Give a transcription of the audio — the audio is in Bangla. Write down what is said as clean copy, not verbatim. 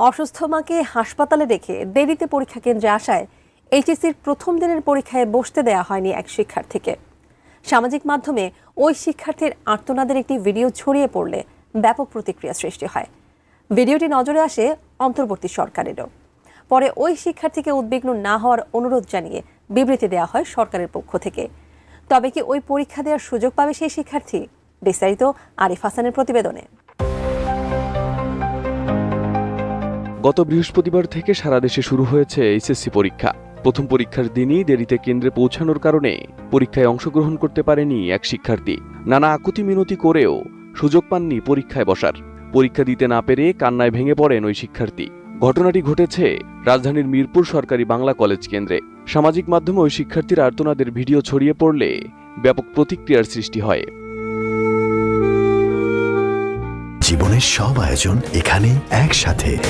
অসুস্থ মাকে হাসপাতালে রেখে দেরিতে পরীক্ষা কেন্দ্রে আসায় এইচএসসির প্রথম দিনের পরীক্ষায় বসতে দেয়া হয়নি এক শিক্ষার্থীকে। সামাজিক মাধ্যমে ওই শিক্ষার্থীর আর্তনাদের একটি ভিডিও ছড়িয়ে পড়লে ব্যাপক প্রতিক্রিয়া সৃষ্টি হয়। ভিডিওটি নজরে আসে অন্তর্বর্তী সরকারেরও। পরে ওই শিক্ষার্থীকে উদ্বিগ্ন না হওয়ার অনুরোধ জানিয়ে বিবৃতি দেওয়া হয় সরকারের পক্ষ থেকে। তবে কি ওই পরীক্ষা দেওয়ার সুযোগ পাবে সেই শিক্ষার্থী? বিস্তারিত আরিফ হাসানের প্রতিবেদনে। গত বৃহস্পতিবার থেকে সারা দেশে শুরু হয়েছে এইচএসসি পরীক্ষা। প্রথম পরীক্ষার দিনই দেরিতে কেন্দ্রে পৌঁছানোর কারণে পরীক্ষায় অংশগ্রহণ করতে পারেনি এক শিক্ষার্থী। নানা আকুতি মিনতি করেও সুযোগ পাননি পরীক্ষায় বসার। পরীক্ষা দিতে না পেরে কান্নায় ভেঙে পড়েন ওই শিক্ষার্থী। ঘটনাটি ঘটেছে রাজধানীর মিরপুর সরকারি বাংলা কলেজ কেন্দ্রে। সামাজিক মাধ্যমে ওই শিক্ষার্থীর আর্তনাদের ভিডিও ছড়িয়ে পড়লে ব্যাপক প্রতিক্রিয়ার সৃষ্টি হয়। জীবনের সব আয়োজন এখানে একসাথে।